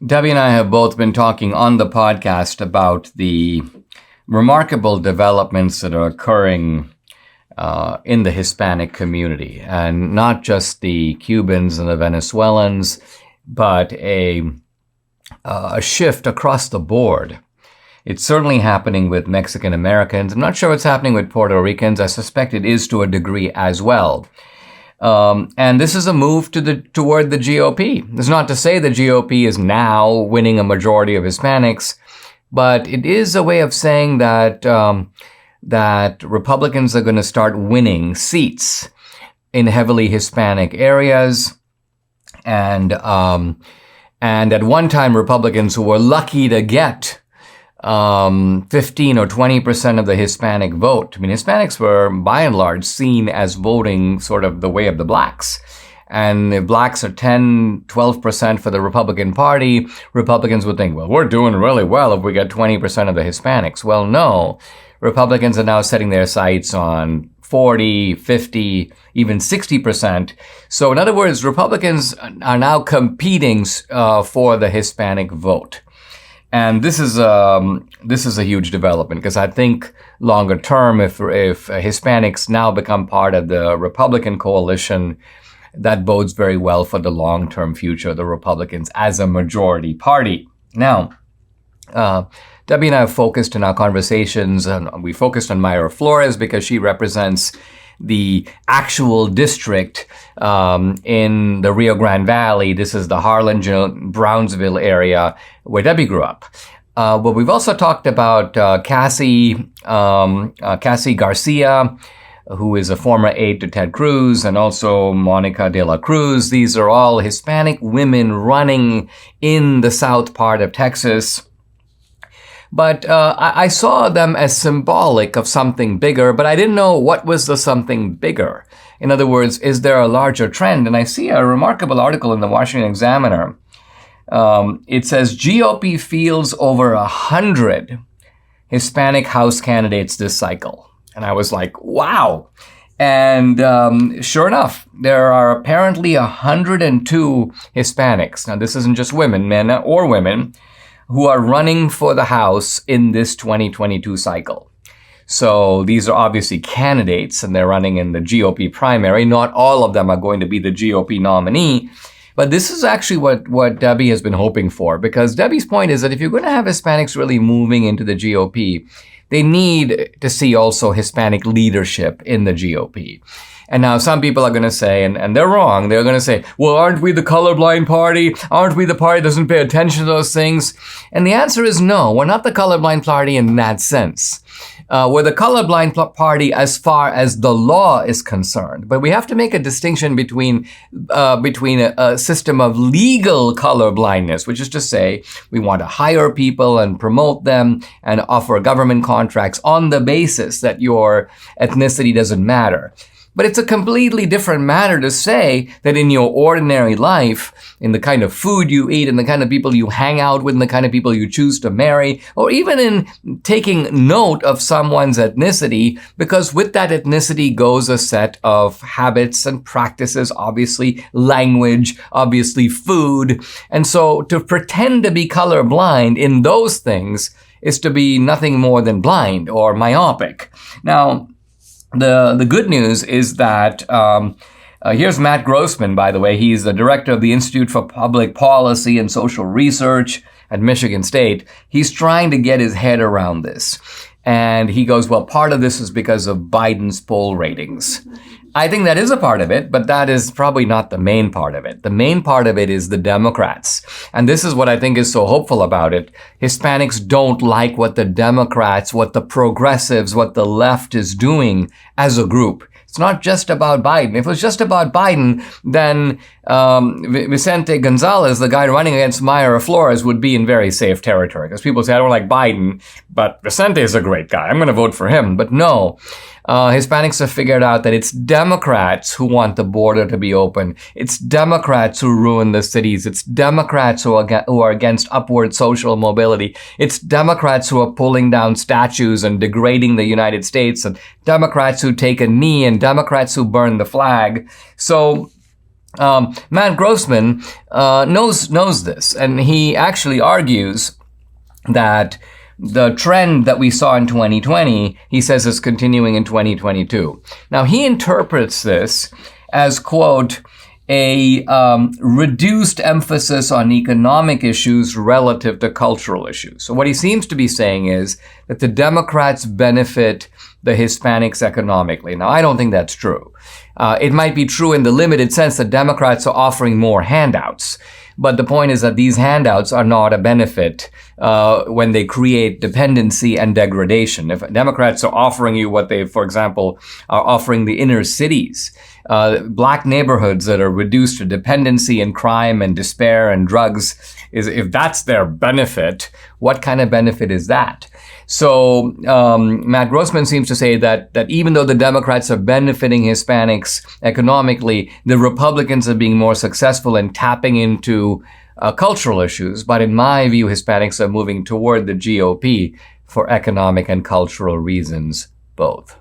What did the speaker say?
Debbie and I have both been talking on the podcast about the remarkable developments that are occurring in the Hispanic community, and not just the Cubans and the Venezuelans, but a shift across the board. It's certainly happening with Mexican Americans. I'm not sure what's happening with Puerto Ricans. I suspect it is to a degree as well. And this is a move toward the GOP. It's not to say the GOP is now winning a majority of Hispanics, but it is a way of saying that that Republicans are going to start winning seats in heavily Hispanic areas. And at one time, Republicans who were lucky to get 15 or 20% of the Hispanic vote. I mean, Hispanics were by and large seen as voting sort of the way of the blacks. And if blacks are 10, 12% for the Republican Party, Republicans would think, well, we're doing really well if we get 20% of the Hispanics. Well, no. Republicans are now setting their sights on 40, 50, even 60%. So in other words, Republicans are now competing for the Hispanic vote. And this is a huge development, because I think longer term, if Hispanics now become part of the Republican coalition, that bodes very well for the long-term future of the Republicans as a majority party. Now, Debbie and I have focused in our conversations, and we focused on Mayra Flores because she represents the actual district in the Rio Grande Valley. This is the Harlan-Brownsville area where Debbie grew up. But we've also talked about Cassie Garcia, who is a former aide to Ted Cruz, and also Monica de la Cruz. These are all Hispanic women running in the south part of Texas. But I saw them as symbolic of something bigger, but I didn't know what was the something bigger. In other words, is there a larger trend? And I see a remarkable article in the Washington Examiner. It says GOP fields over 100 Hispanic House candidates this cycle. And I was like, wow. And sure enough, there are apparently 102 Hispanics. Now, this isn't just women, men or women, who are running for the House in this 2022 cycle. So these are obviously candidates, and they're running in the GOP primary. Not all of them are going to be the GOP nominee. But this is actually what Debbie has been hoping for, because Debbie's point is that if you're going to have Hispanics really moving into the GOP, they need to see also Hispanic leadership in the GOP. And now some people are going to say, and they're wrong, they're going to say, well, aren't we the colorblind party? Aren't we the party that doesn't pay attention to those things? And the answer is no, we're not the colorblind party in that sense. We're the colorblind party as far as the law is concerned. But we have to make a distinction between a system of legal colorblindness, which is to say we want to hire people and promote them and offer government contracts on the basis that your ethnicity doesn't matter. But it's a completely different matter to say that in your ordinary life, in the kind of food you eat, in the kind of people you hang out with, in the kind of people you choose to marry, or even in taking note of someone's ethnicity, because with that ethnicity goes a set of habits and practices, obviously language, obviously food. And so to pretend to be colorblind in those things is to be nothing more than blind or myopic. Now, the good news is that here's Matt Grossman, by the way. He's the director of the Institute for Public Policy and Social Research at Michigan State. He's trying to get his head around this. And he goes, well, part of this is because of Biden's poll ratings. I think that is a part of it, but that is probably not the main part of it. The main part of it is the Democrats. And this is what I think is so hopeful about it. Hispanics don't like what the Democrats, what the progressives, what the left is doing as a group. It's not just about Biden. If it was just about Biden, then Vicente Gonzalez, the guy running against Mayra Flores, would be in very safe territory. Because people say, I don't like Biden, but Vicente is a great guy. I'm going to vote for him. But no. Hispanics have figured out that it's Democrats who want the border to be open. It's Democrats who ruin the cities. It's Democrats who are against upward social mobility. It's Democrats who are pulling down statues and degrading the United States, and Democrats who take a knee, and Democrats who burn the flag. So Matt Grossman knows this, and he actually argues that the trend that we saw in 2020, he says, is continuing in 2022. Now, he interprets this as, quote, a reduced emphasis on economic issues relative to cultural issues. So what he seems to be saying is that the Democrats benefit the Hispanics economically. Now, I don't think that's true. It might be true in the limited sense that Democrats are offering more handouts. But the point is that these handouts are not a benefit when they create dependency and degradation. If Democrats are offering you what they, for example, are offering the inner cities, black neighborhoods that are reduced to dependency and crime and despair and drugs, if that's their benefit, what kind of benefit is that? So Matt Grossman seems to say that even though the Democrats are benefiting Hispanics economically, the Republicans are being more successful in tapping into cultural issues. But in my view, Hispanics are moving toward the GOP for economic and cultural reasons, both.